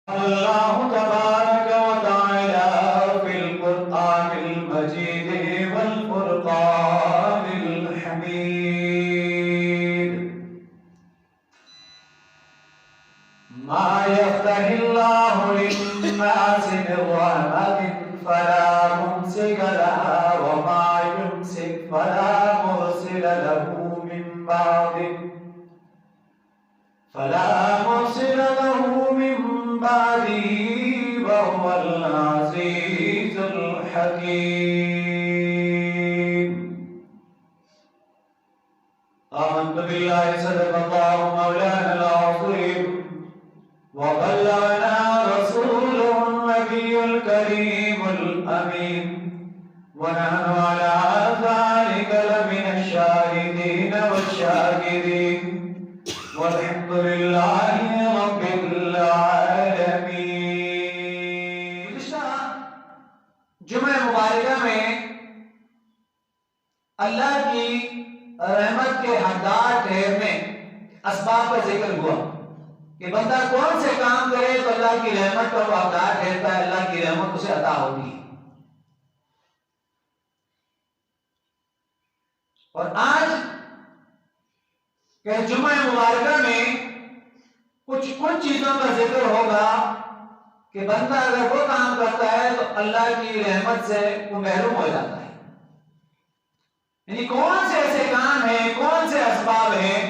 اللہ تبارک و تعالی فی القرآن المجید والفرقان الحمید ما یفتح اللہ للناس من رحمت فلا ممسک لها وما یمسک فلا مرسل له من بعده وهو العزيز الحكيم. آمنت بالله صدق الله مولانا العظيم وبلغنا رسوله النبي الكريم الأمين ونحن على ذلك لمن الشاهدين والشاكرين والحمد لله رب العالمين. جمعہ مبارکہ میں اللہ کی رحمت کے حقدار ٹھہرنے اسباب کا ذکر ہوا کہ بندہ کون سے کام کرے تو اللہ کی رحمت کا وہ حقدار ٹھہرتا ہے، اللہ کی رحمت اسے عطا ہوتی ہے. اور آج کہ جمعہ مبارکہ میں کچھ ان چیزوں کا ذکر ہوگا کہ بندہ اگر وہ کام کرتا ہے تو اللہ کی رحمت سے وہ محروم ہو جاتا ہے. یعنی کون سے ایسے کام ہیں، کون سے اسباب ہیں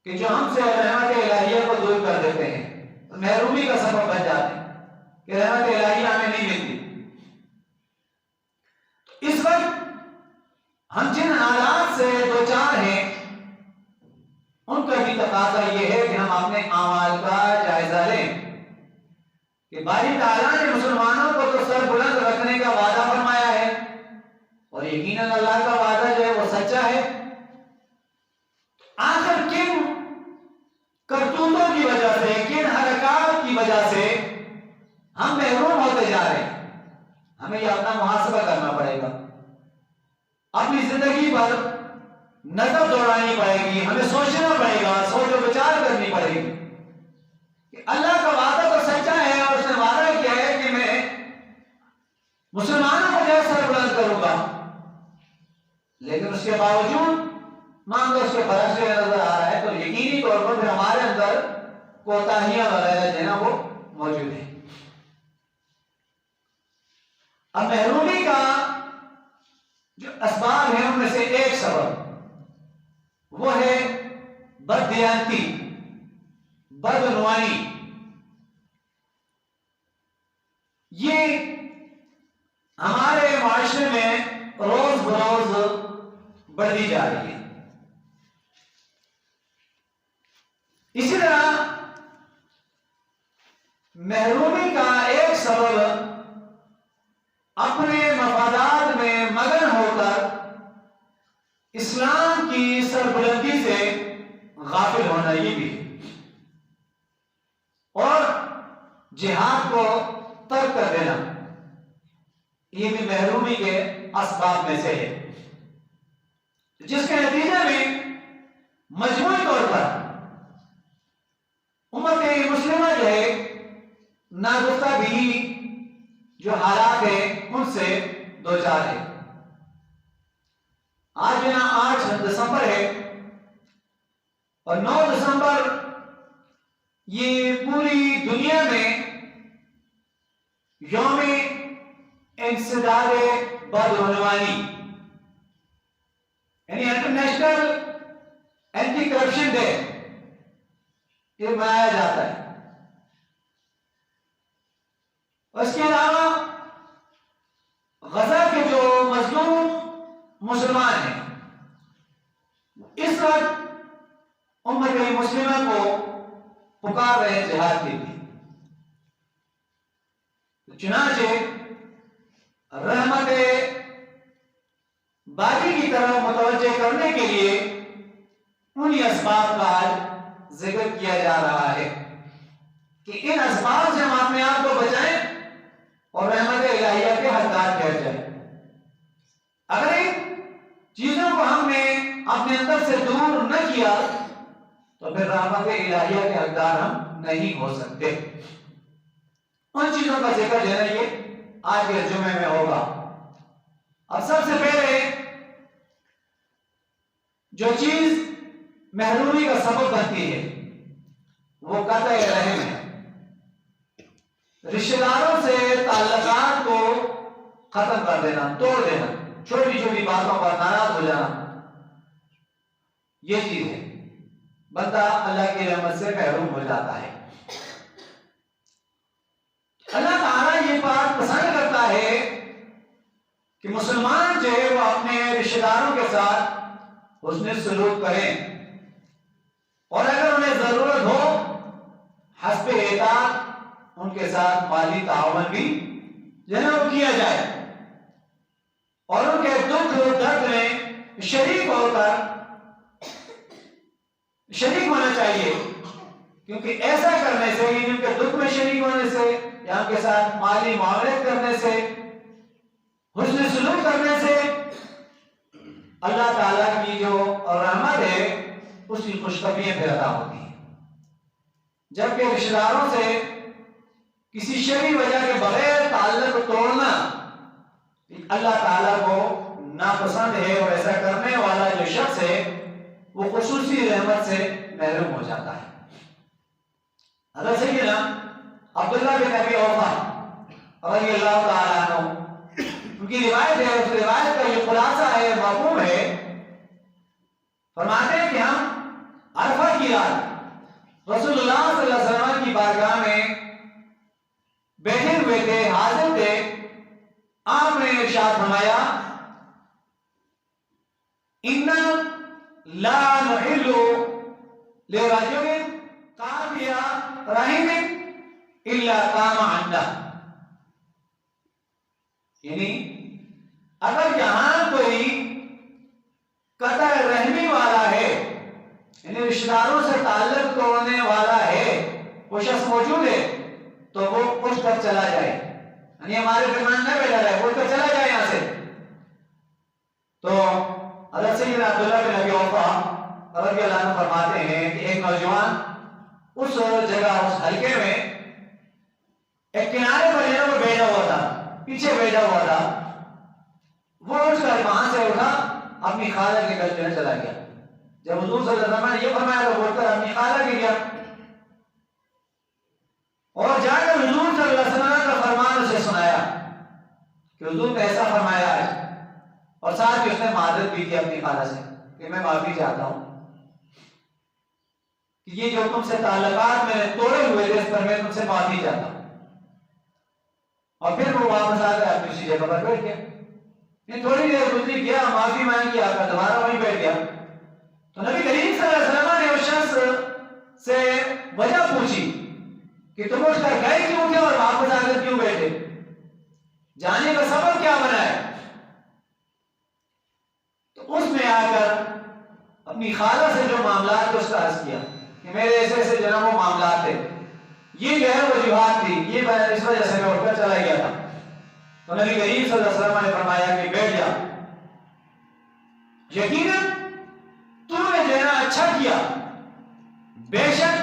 کہ جو ہم سے رحمت الہیہ کو دور کر دیتے ہیں، محرومی کا سبب بن جاتے ہیں کہ رحمت الہیہ ہمیں نہیں ملتی. اس وقت ہم جن حالات سے دوچار ہیں ان کا بھی تقاضا یہ ہے کہ ہم اپنے اعمال کا جائزہ لیں کہ باری تعالیٰ نے مسلمانوں کو تو سر بلند رکھنے کا وعدہ فرمایا ہے اور یقیناً اللہ کا وعدہ جو ہے وہ سچا ہے. آخر کن کرتوتوں کی وجہ سے، کن حرکات کی وجہ سے ہم محروم ہوتے جا رہے ہیں؟ ہمیں یہ اپنا محاسبہ کرنا پڑے گا، اپنی زندگی پر نظر دوڑانی پڑے گی، ہمیں سوچنا پڑے گا، سوچ و بچار کرنی پڑے گی کہ اللہ کا وعدہ تو سچا ہے اور اس نے وعدہ کیا ہے کہ میں مسلمانوں کو جو سر بلند کروں گا، لیکن اس کے باوجود مان لو اس کے برعکس نظر آ رہا ہے تو یقینی طور پر پھر ہمارے اندر کوتاہیاں وغیرہ جو ہے نا وہ موجود ہیں. اب محرومی کا جو اسباب ہیں ان میں سے ایک سبب وہ ہے بددیانتی، بدعنوانی. یہ ہمارے معاشرے میں روز بروز بڑھتی جا رہی ہے. اسی طرح محرومی کا ایک سبب اپنے مفادات میں مگن ہو کر اسلام کی سربلندی سے غافل ہونا یہ بھی ہے اور جہاد کو ترک کر دینا یہ بھی محرومی کے اسباب میں سے ہے، جس کے نتیجے میں مجموعی طور پر امت مسلمہ جو ہے ناگفتہ بھی جو حالات ہیں ان سے دوچار ہے. آج یہاں 8 دسمبر ہے اور 9 دسمبر یہ پوری دنیا میں یوم انسداد بدعنوانی یعنی انٹرنیشنل اینٹی کرپشن ڈے یہ منایا جاتا ہے. اس کے علاوہ غزہ کے جو مظلوم مسلمان ہیں اس وقت امت مسلمہ کو پکار رہے ہیں جہاد کے لیے. چنانچہ رحمت باری کی طرف متوجہ کرنے کے لیے انہی اسباب کا آج ذکر کیا جا رہا ہے کہ ان اسباب سے ہم اپنے آپ کو بچائیں اور رحمت الہیہ کے حقدار ٹھہر جائیں. اگر ان چیزوں کو ہم نے اپنے اندر سے دور نہ کیا تو پھر رحمت الہیہ کے حقدار ہم نہیں ہو سکتے. ان چیزوں کا ذکر جو ہے یہ آج کے جمعے میں ہوگا۔ اب سب سے پہلے جو چیز محرومی کا سبب بنتی ہے وہ قطع رحم ہے۔ رشتہ داروں سے تعلقات کو ختم کر دینا، توڑ دینا، چھوٹی چھوٹی باتوں پر ناراض ہو جانا، یہ چیز ہے، بندہ اللہ کی رحمت سے محروم ہو جاتا ہے۔ اللہ تعالیٰ یہ بات پسند کرتا ہے کہ مسلمان جو ہے وہ اپنے رشتہ داروں کے ساتھ حسن سلوک کریں، اور اگر انہیں ضرورت ہو حسب اطاعت ان کے ساتھ مالی تعاون بھی جو ہے وہ کیا جائے، اور ان کے دکھ درد میں شریک ہو کر شریک ہونا چاہیے، کیونکہ ایسا کرنے سے، ان کے دکھ میں شریک ہونے سے یا ان کے ساتھ مالی معاملات کرنے سے، حسن سلوک کرنے سے اللہ تعالیٰ کی جو رحمت ہے اس کی خوشخبریاں پھر عطا ہوتی ہیں۔ جبکہ رشتہ داروں سے کسی شرعی وجہ کے بغیر تعلق توڑنا اللہ تعالیٰ کو ناپسند ہے، اور ایسا کرنے والا جو شخص ہے وہ خصوصی رحمت سے محروم ہو جاتا ہے۔ حضرت سیدنا عبداللہ بن ابی اوفا رضی اللہ تعالیٰ عنہ ان کی روایت ہے، اس روایت کا یہ خلاصہ ہے، مفہوم ہے، فرماتے ہیں کہ ہم عرفہ کی رات رسول اللہ صلی اللہ علیہ وسلم کی بارگاہ میں بیٹھے ہوئے تھے، حاضر تھے۔ آپ نے ارشاد فرمایا اِنَّا لَا نُحِلُّ لِرَجُلٍ قَاطِعَ رَحِمٍ إِلَّا قَامَ عَنْدَهُ، یعنی اگر یہاں کوئی قطع رحمی والا ہے، یعنی رشتہ داروں سے تعلق توڑنے والا ہے، وہ شخص موجود ہے تو وہ اٹھ کر چلا جائے، یعنی ہمارے درمیان نہ بیٹھا رہے، اٹھ کر چلا جائے یہاں سے۔ تو حضرت سیدنا عبداللہ بن ابی اوفا رضی اللہ عنہ فرماتے ہیں کہ ایک نوجوان اس جگہ، اس حلقے میں ایک کنارے پر جو ہے وہ بیٹھا ہوا تھا، پیچھے بیٹھا ہوا تھا، وہ اٹھ کر وہاں سے اٹھا، اپنی خالہ کے گھر میں چلا گیا۔ جب حضور صلی اللہ علیہ وسلم نے یہ فرمایا تو اٹھ کر اپنی خالہ کے گیا، اور جا کر حضور صلی اللہ علیہ وسلم کا فرمان اسے سنایا کہ حضور نے ایسا فرمایا ہے، اور ساتھ ہی اس نے معذرت بھی کی اپنی خالہ سے کہ میں معافی چاہتا ہوں کہ یہ جو تم سے تعلقات میں نے توڑے ہوئے تھے اس پر میں تم سے معافی چاہتا ہوں۔ اور پھر وہ واپس آ کر اپنی اسی جگہ پر بیٹھ گیا۔ یہ تھوڑی دیر گزری، گیا معافی مانگی، آ کر دوبارہ وہیں بیٹھ گیا۔ تو نبی کریم صلی اللہ علیہ وسلم نے اس شخص سے وجہ پوچھی کہ تم اٹھ کر گئے کیوں تھے اور واپس آ کر کیوں بیٹھے، جانے کا سبب کیا بنا ہے؟ تو اس نے آ کر اپنی خالہ سے جو معاملات کو اس کا عرض کیا کہ میرے ایسے ایسے جناب وہ معاملات تھے، یہ جو ہے وجوہات تھی، یہ اس وجہ سے میں اٹھ کر چلا گیا تھا۔ تو نبی کریم صلی اللہ علیہ وسلم نے فرمایا کہ بیٹھ جا، یقیناً تو نے جو ہے نا اچھا کیا، بے شک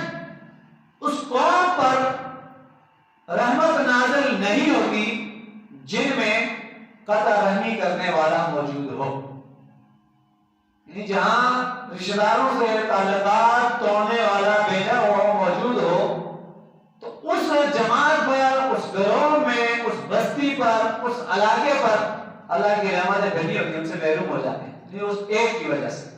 اس قوم پر رحمت نازل نہیں ہوتی جن میں قطع رحمی کرنے والا موجود ہو، یعنی جہاں رشتہ داروں سے تعلقات توڑنے والا بیٹھا ہوا موجود ہو تو اس جماعت پر، اس گروہ میں، اس بستی پر، اس علاقے پر اللہ کی رحمت بھری ہوتی، ان سے محروم ہو جاتے ہیں اس ایک کی وجہ سے۔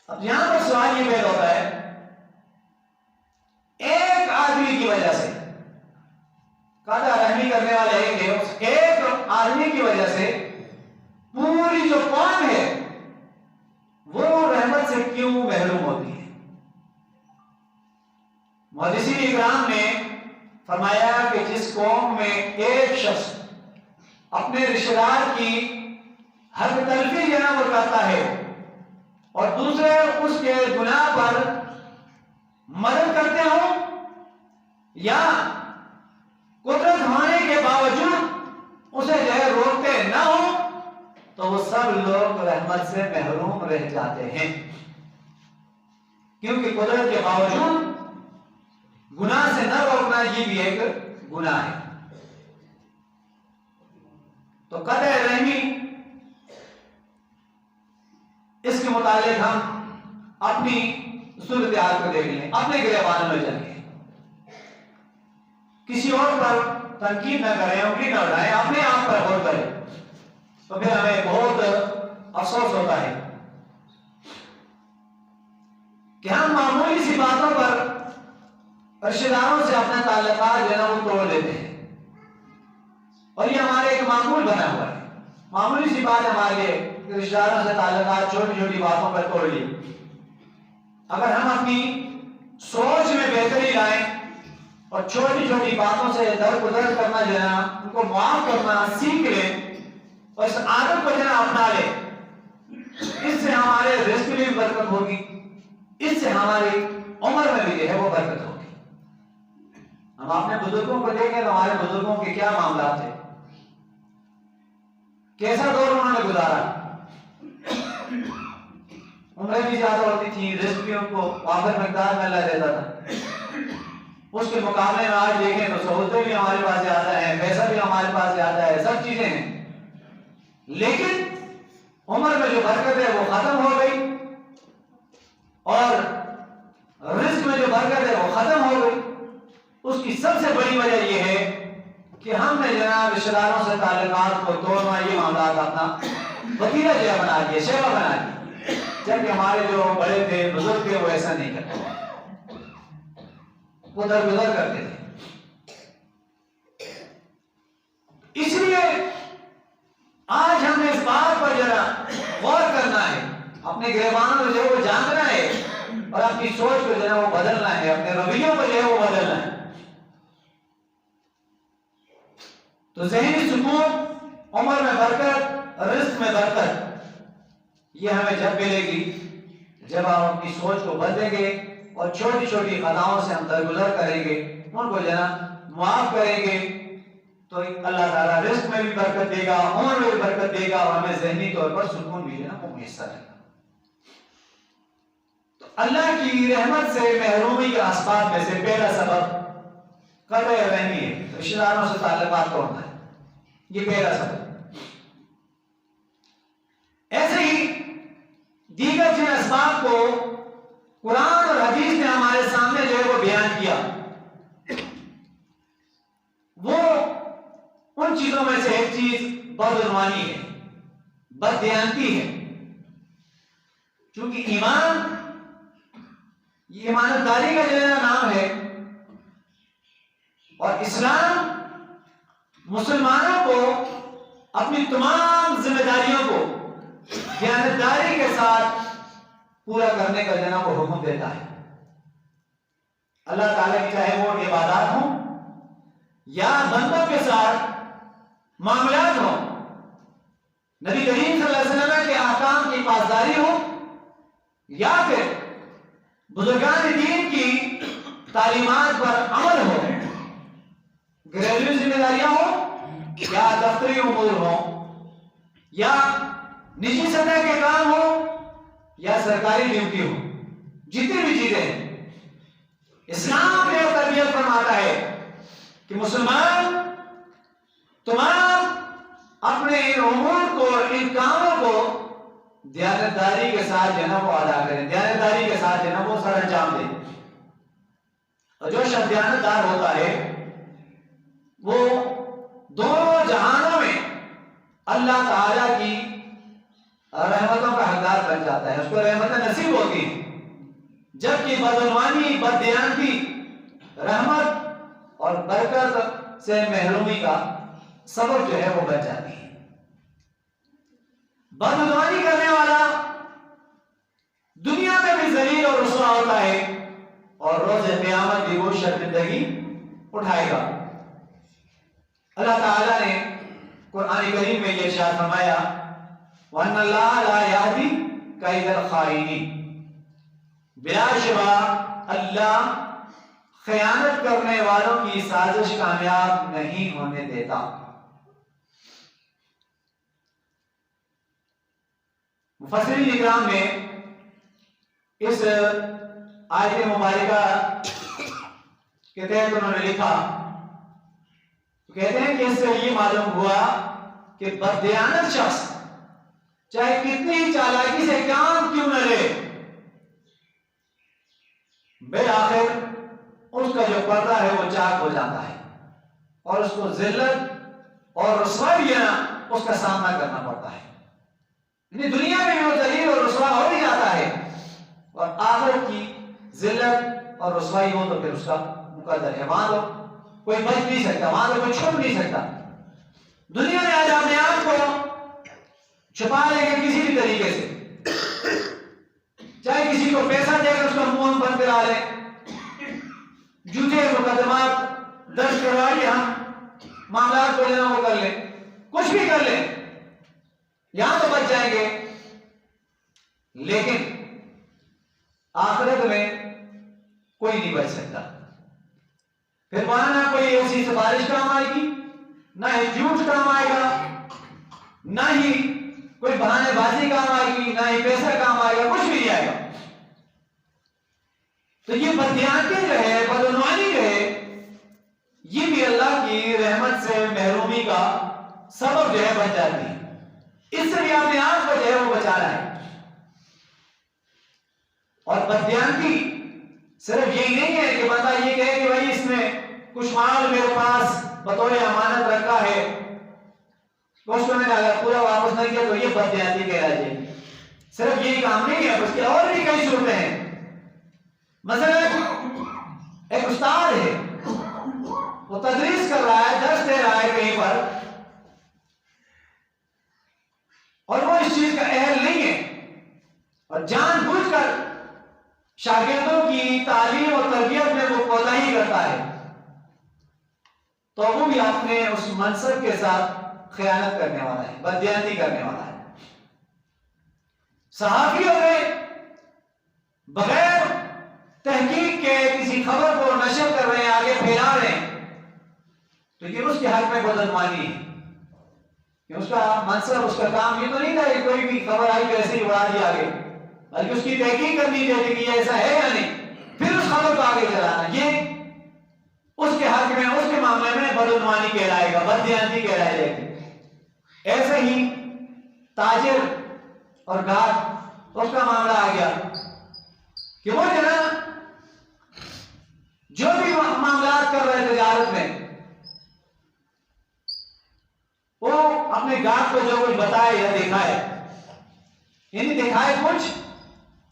اب یہاں پر سوال یہ پیدا ہوتا ہے، ایک آدمی کی وجہ سے، قطع رحمی کرنے والے ایک ہے، اس ایک آدمی کی وجہ سے پوری جو قوم ہے وہ رحمت سے کیوں محروم ہوتی ہے؟ محدثین اکرام نے فرمایا کہ جس قوم میں ایک شخص اپنے رشتہ دار کی حق تلفی جو ہے وہ کرتا ہے اور دوسرے اس کے گناہ پر مدد کرتے ہوں، یا قدرت ہونے کے باوجود اسے جو ہے روکتے نہ ہو، تو وہ سب لوگ رحمت سے محروم رہ جاتے ہیں، کیونکہ قدرت کے باوجود گناہ سے نہ روکنا یہ بھی ایک گناہ ہے. تو قطع رحمی اس کے متعلق ہم اپنی صورتحال کو دیکھ لیں. اپنے گریبانوں میں چل کے کسی اور پر تنقید نہ کریں، انگلی نہ اٹھائیں، اپنے آپ پر غور کریں. تو پھر ہمیں بہت افسوس ہوتا ہے کہ ہم معمولی سی باتوں پر رشتہ داروں سے اپنے تعلقات جو ہے نا وہ توڑ دیتے ہیں، اور یہ ہمارے ایک معمول بنا ہوا ہے. معمولی سی بات ہمارے لیے رشتہ داروں سے تعلقات چھوٹی چھوٹی باتوں پر توڑ لی. اگر ہم اپنی سوچ میں بہتری لائیں اور چھوٹی چھوٹی باتوں سے درگزر کرنا جو ہے نا ان کو معاف کرنا سیکھ لیں اور اس عادت کو جو ہے نا اپنا لیں، اس سے ہمارے رزق میں بھی برکت ہوگی، اس سے ہماری عمر میں بھی جو ہے وہ برکت ہوگی. ہم اپنے بزرگوں کو دیکھیں تو ہمارے بزرگوں کے کیا معاملات تھے، کیسا دور انہوں نے گزارا. عمریں بھی زیادہ ہوتی تھیں، رزق بھی ان کو وافر مقدار میں اللہ دیتا تھا. اس کے مقابلے میں آج دیکھیں تو سہولتیں بھی ہمارے پاس زیادہ ہیں، پیسہ بھی ہمارے پاس زیادہ ہے، سب چیزیں ہیں، لیکن عمر میں جو برکت ہے وہ ختم ہو گئی، اور رزق میں جو برکت ہے وہ ختم ہو گئی. اس کی سب سے بڑی وجہ یہ ہے کہ ہم نے جناب رشتہ داروں سے تعلقات کو توڑنا یہ معاملات اپنا وتیرہ جو بنا دیا، شیوا بنا دیا، جبکہ ہمارے جو بڑے تھے بزرگ تھے وہ ایسا نہیں کرتے، وہ درگزر کرتے تھے. اس لیے آج ہمیں اس بات پر ذرا غور کرنا ہے، اپنے گریبانوں کو جو ہے وہ جاننا ہے اور اپنی سوچ کو جو ہے وہ بدلنا ہے، اپنے رویوں کو جو ہے وہ بدلنا ہے. تو ذہنی سکون، عمر میں برکت، رزق میں برکت یہ ہمیں جب ملے گی جب ہم اپنی سوچ کو بدلیں گے اور چھوٹی چھوٹی خطاؤں سے ہم درگزر کریں گے، ان کو جناب معاف کریں گے، تو اللہ تعالیٰ رزق میں بھی برکت دے گا، عمر میں بھی برکت دے گا، اور ہمیں ذہنی طور پر سکون بھی جو ہے نا وہ میسر رہے گا. تو اللہ کی رحمت سے محرومی کے اسباب میں سے پہلا سبب قطع رحمی ہے، رشتہ داروں سے تعلقات توڑنا ہے، یہ پہلا سبب. ایسے ہی دیگر جن اسباب کو قرآن اور حدیث نے ہمارے سامنے جو ہے وہ بیان کیا، وہ ان چیزوں میں سے ایک چیز بدعنوانی ہے، بددیانتی ہے. چونکہ ایمان یہ ایمانداری کا جو نام ہے، اور اسلام مسلمانوں کو اپنی تمام ذمہ داریوں کو دیانتداری کے ساتھ پورا کرنے کا جو وہ حکم دیتا ہے. اللہ تعالیٰ کی چاہے وہ عبادات ہوں یا بندوں کے ساتھ معاملات ہوں، نبی کریم صلی اللہ علیہ وسلم کے احکام کی پاسداری ہو، یا پھر بزرگان دین کی تعلیمات پر عمل ہو، گھریلو ذمہ داریاں ہوں یا دفتری امور ہوں، یا نجی سطح کے کام ہو یا سرکاری ڈیوٹی ہو، جتنی بھی چیزیں ہیں، اسلام نے تربیت فرماتا ہے کہ مسلمان تمام اپنے ان امور کو، ان کاموں کو دیانتداری کے ساتھ جو ہے نا وہ ادا کریں، دیانتداری کے ساتھ جو ہے نا وہ سر انجام دیں. اور جو شخص دیانتدار ہوتا ہے وہ دونوں جہانوں میں اللہ تعالی کی رحمتوں کا حقدار بن جاتا ہے، اس کو رحمتیں نصیب ہوتی ہیں، جبکہ بدعنوانی، بددیانتی رحمت اور برکت سے محرومی کا سبب جو ہے وہ بن جاتی ہے. بدعنوانی کرنے والا دنیا میں بھی ذلیل اور رسوا ہوتا ہے، اور روز قیامت بھی وہ شرمندگی اٹھائے گا. اللہ تعالیٰ نے قرآن کریم میں یہ ارشاد فرمایا وَأَنَّ اللَّهَ لَا يَهْدِي كَيْدَ الْخَائِنِينَ، بلا شبہ اللہ خیانت کرنے والوں کی سازش کامیاب نہیں ہونے دیتا. مفسرین اکرام نے اس آیت مبارکہ کے تحت انہوں نے لکھا، تو کہتے ہیں کہ اس سے یہ معلوم ہوا کہ بددیانت شخص چاہے کتنی چالاکی سے کام کیوں نہ لے، بالآخر اس کا جو پردہ ہے وہ چاک ہو جاتا ہے اور اس کو ذلت اور رسوائی اس کا سامنا کرنا پڑتا ہے. یعنی دنیا میں بھی وہ ذلیل اور رسوا ہو ہی جاتا ہے، اور آخرت کی ذلت اور رسوائی ہو تو پھر اس کا مقدر ہے. وہاں تو کوئی بچ نہیں سکتا، وہاں تو کوئی چھپ نہیں سکتا. دنیا میں آج اپنے آپ کو چھپا لیں گے کسی بھی طریقے سے، چاہے کسی کو پیسہ دے کر اس کا منہ ہم بند کرا لیں، جھوٹے مقدمات درج کروا کے ہم معاملات کو جناب کر لیں، کچھ بھی کر لیں، یہاں تو بچ جائیں گے. لیکن آخرت میں کوئی نہیں بچ سکتا. پھر وہاں نہ کوئی ایسی سفارش کام آئے گی، نہ ہی جھوٹ کام آئے گا، نہ ہی کوئی بہانے بازی کام آئے گی، نہ ہی پیسہ کام آئے گا، کچھ بھی نہیں آئے گا. تو یہ بددیانتی جو ہے، بدعنوانی جو ہے، یہ بھی اللہ کی رحمت سے محرومی کا سبب جو ہے بن جاتی ہے. اس سے بھی اپنے آپ کو جو ہے وہ بچانا ہے. اور بددیانتی صرف یہی نہیں ہے کہ بندہ یہ کہے کہ بھائی اس میں کچھ مال میرے پاس بطور امانت رکھا ہے، تو اس کو میں نے اگر پورا واپس نہیں کیا تو یہ بددیانتی کہلائی جائے گی. صرف یہی کام نہیں ہے، اس کی اور بھی کئی صورتیں ہیں. مثلا ایک استاد ہے، وہ تدریس کر رہا ہے، درس دے رہا ہے کہیں پر، اور وہ اس چیز کا اہل نہیں ہے، اور جان بوجھ کر شاگردوں کی تعلیم اور تربیت میں وہ کوتاہی کرتا ہے، تو وہ بھی اپنے اس منصب کے ساتھ خیانت کرنے والا ہے، بددیانتی کرنے والا ہے. صحافیوں نے بغیر تحقیق کے کسی خبر کو نشر کر رہے ہیں، آگے پھیلا رہے ہیں، تو یہ اس کے حق میں بدعنوانی ہے. کہ اس کا منصب، اس کا کام یہ تو نہیں تھا کہ کوئی بھی خبر آئی تو ایسے ہی اڑا دیا آگے، بلکہ اس کی تحقیق کرنی چاہیے کہ یہ ایسا ہے یا نہیں، پھر اس خبر کو آگے چلانا. یہ اس کے حق میں، اس کے معاملے میں بدعنوانی کہلائے گا، بددیانتی کہلائے جائے گی. ایسے ہی تاجر اور گاہک، اس کا معاملہ آ گیا کہ وہ جو بھی معاملات کر رہے تجارت میں، وہ اپنے گاہک کو جو کچھ بتائے یا دکھائے، یعنی دکھائے کچھ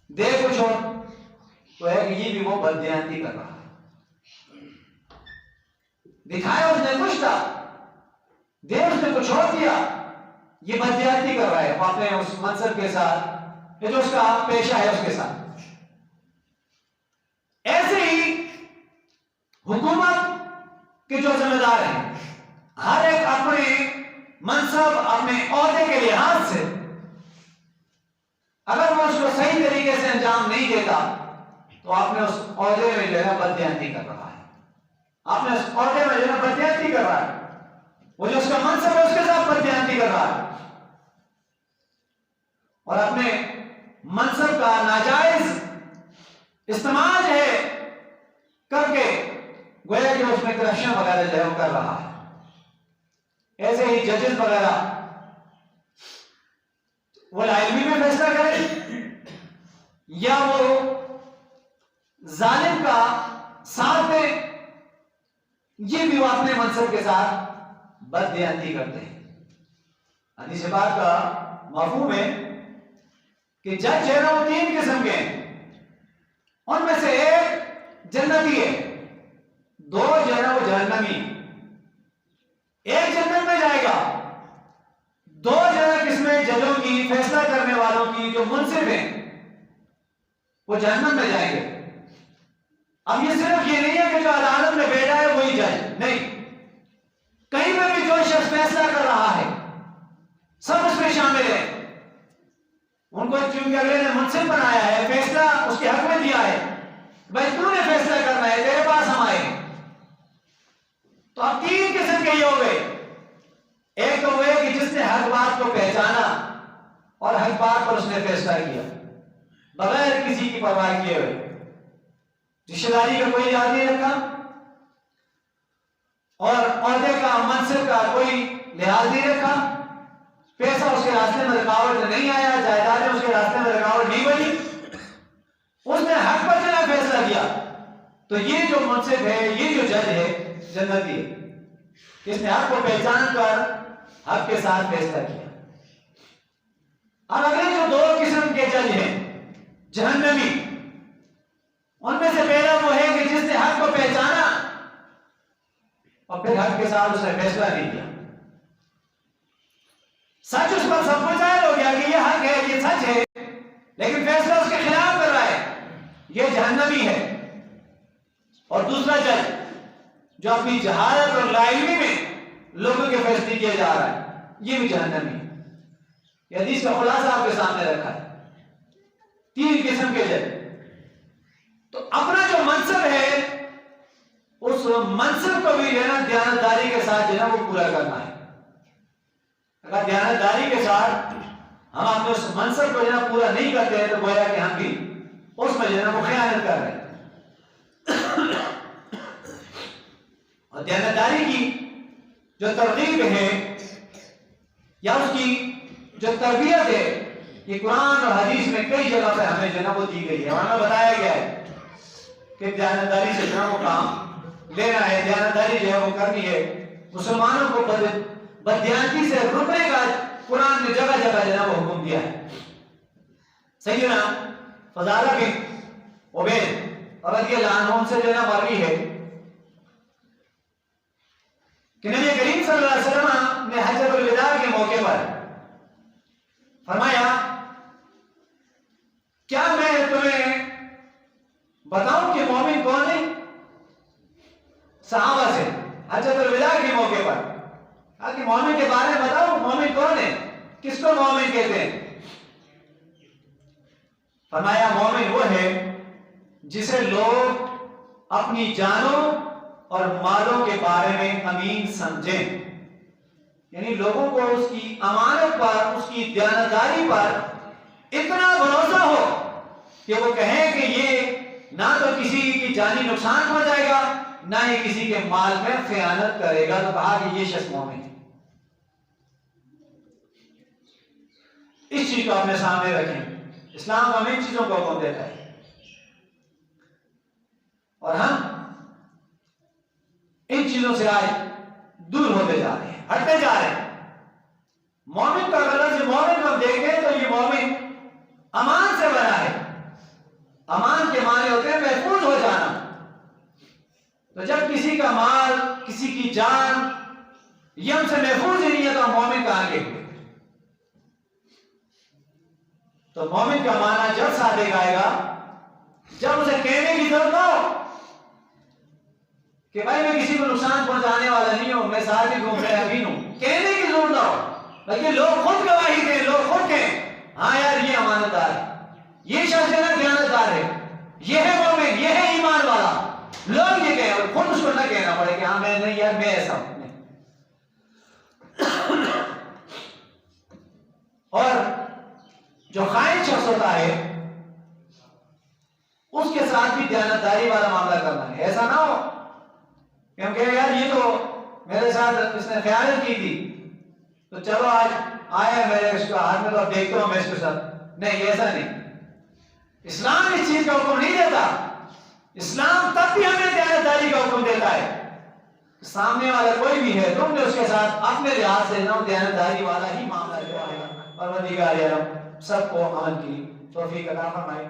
دے کچھ اور، تو ہے کہ یہ بھی وہ بددیانتی کر رہا ہے. دکھایا اس نے کچھ تھا، دے اس نے کچھ اور دیا، یہ بددیانتی کر رہا ہے وہ اپنے اس منصب کے ساتھ، جو اس کا پیشہ ہے اس کے ساتھ. ایسے ہی حکومت کے جو ذمہ دار ہیں، ہر ایک اپنے منصب، اپنے عہدے کے لحاظ سے اگر وہ اس کو صحیح طریقے سے انجام نہیں دیتا تو آپ نے اس عہدے میں جو ہے بددیانتی کر رہا ہے، آپ نے اس عہدے میں جو ہے بددیانتی کر رہا ہے، وہ جو اس کا منصب ہے اس کے ساتھ بددیانتی کر رہا ہے، اور اپنے منصب کا ناجائز استعمال ہے کر کے گویا کہ اس میں کرپشن وغیرہ جو ہے وہ کر رہا ہے. ایسے ہی ججز وغیرہ وہ لاعلمی میں فیصلہ کریں یا وہ ظالم کا ساتھ دیں، یہ بھی وہ اپنے منصب کے ساتھ بددیانتی کرتے ہیں. حدیث پاک کا مفہوم ہے کہ جج جو ہے نا وہ 3 قسم کے ہیں، ان میں سے ایک جنتی ہے، 2 جو ہے نا وہ جہنمی. ایک جنت میں جائے گا، 2 جو ہے کس میں ججوں کی، فیصلہ کرنے والوں کی جو منصف ہیں وہ جہنم میں جائیں گے. اب یہ صرف یہ نہیں ہے کہ جو عدالت میں بیٹھا ہے وہی جج، نہیں، کہیں پہ بھی جو شخص فیصلہ کر رہا ہے سب اس میں شامل ہے. ان کو چونکہ اگلے نے منصف بنایا ہے، فیصلہ اس کے حق میں دیا ہے، بھائی تو نے فیصلہ کرنا ہے، تیرے پاس ہم آئے. تو اب 3 قسم کے ہی ہو گئے. ایک تو وہ ہے کہ جس نے حق بات کو پہچانا اور حق بات پر اس نے فیصلہ کیا بغیر کسی کی پرواہ کیے ہوئے، رشتہ داری کا کوئی یاد نہیں رکھا، اور عہدے کا منصب کا کوئی لحاظ نہیں رکھا، پیسہ اس کے راستے میں رکاوٹ نہیں آیا، جائیدادیں اس کے راستے میں رکاوٹ نہیں بنی، اس نے حق پر چلا فیصلہ کیا، تو یہ جو منصب ہے، یہ جو جج ہے جنتی ہے، اس نے حق کو پہچان کر حق کے ساتھ فیصلہ کیا۔ اب اگلے جو دو قسم کے جج ہیں جہنمی، ان میں سے پہلا وہ ہے کہ جس نے حق کو پہچانا اور پھر حق کے ساتھ اس نے فیصلہ نہیں کیا، سچ اس پر سب کچھ ظاہر ہو گیا کہ یہ حق ہے، یہ سچ ہے، لیکن فیصلہ اس کے خلاف کر رہا ہے، یہ جہنمی ہے۔ اور دوسرا جج جو اپنی جہالت اور لا علمی میں لوگوں کے فیصلے کیے جا رہا ہے، یہ بھی جہنمی ہے۔ یہ حدیث کا خلاصہ آپ کے سامنے رکھا ہے، تین قسم کے جج۔ تو اپنا جو منصب ہے اس منصب کو بھی جو ہے نا دیانتداری کے ساتھ جو ہے نا وہ پورا کرنا ہے۔ اگر دیانتداری کے ساتھ ہم اپنے اس منصب کو جو ہے نا پورا نہیں کرتے ہیں تو گویا کہ ہم بھی اس میں جو ہے نا وہ خیانت کر رہے ہیں۔ اور دیانتداری کی جو ترغیب ہے یا اس کی جو تربیت ہے، یہ قرآن اور حدیث میں کئی جگہ پہ ہمیں جو ہے نا وہ دی گئی ہے، ہمیں بتایا گیا ہے کہ دیانتداری سے جو ہے وہ کام لینا ہے، دیانتداری جو ہے وہ کرنی ہے۔ مسلمانوں کو بددیانتی سے رکنے کا قرآن نے جگہ جگہ جو ہے وہ حکم دیا ہے۔ سیدنا فضالہ بن عبید رضی اللہ عنہ سے جو ہے نا مروی ہے کہ نبی کریم صلی اللہ علیہ وسلم نے حجۃ الوداع کے موقع پر فرمایا، کیا میں تمہیں بتاؤں کہ مومن کون ہے؟ صحابہ سے حجۃ الوداع کے موقع پر کہا کہ مومن کے بارے میں بتاؤ، مومن کون ہے، کس کو مومن کہتے ہیں؟ فرمایا مومن وہ ہے جسے لوگ اپنی جانوں اور مالوں کے بارے میں امین سمجھیں، یعنی لوگوں کو اس کی امانت پر، اس کی دیانتداری پر اتنا بھروسہ ہو کہ وہ کہیں کہ یہ نہ تو کسی کی جانی نقصان پہنچائے گا، نہ ہی کسی کے مال میں خیانت کرے گا، تو کہا کہ یہ شخص مومن ہے۔ اس چیز کو اپنے سامنے رکھیں، اسلام ہمیں ان چیزوں کو حکم دیتا ہے اور ہم ان چیزوں سے آج دور ہوتے جا رہے ہیں، ہٹتے جا رہے ہیں۔ مومن کا غلط سے مومن کو دیکھیں تو یہ مومن امان سے بنا ہے، امان کے معنی ہوتے ہیں محفوظ ہو جانا۔ تو جب کسی کا مال، کسی کی جان یہ ہم سے محفوظ ہی نہیں ہے تو ہم مومن کہاں گے؟ تو مومن کا معنی جب صادق آئے گا جب اسے کہنے کی ضرورت ہو کہ بھائی میں کسی کو نقصان پہنچانے والا نہیں ہوں، میں ساتھ ہی گھوم رہا بھی ہوں، کہنے کی ضرورت ہو، بلکہ لوگ خود گواہی دیں، لوگ خود کہیں ہاں یار یہ امانت دار ہے، یہ شخص ہے نا دیانتدار ہے، یہ ہے مومن، یہ ہے ایمان والا، لوگ یہ کہیں اور خود اس کو نہ کہنا پڑے کہ ہاں میں نہیں یار میں ایسا ہوں۔ اور جو خائن شخص ہوتا ہے اس کے ساتھ بھی دیانتداری والا معاملہ کرنا ہے، ایسا نہ ہو کہ ہم کہیں یار یہ تو میرے ساتھ اس نے خیانت کی تھی تو چلو آج آیا میرے اس کو ہاتھ میں تو اب دیکھتا ہوں میں اس کے ساتھ، نہیں ایسا نہیں۔ اسلام اس چیز کا حکم نہیں دیتا، اسلام تب بھی ہمیں دیانتداری کا حکم دیتا ہے، سامنے والا کوئی بھی ہے تم نے اس کے ساتھ اپنے لحاظ سے نہ دیانتداری والا ہی معاملہ کرے گا۔ پروردگار عالم سب کو عمل کی توفیق عطا فرمائے۔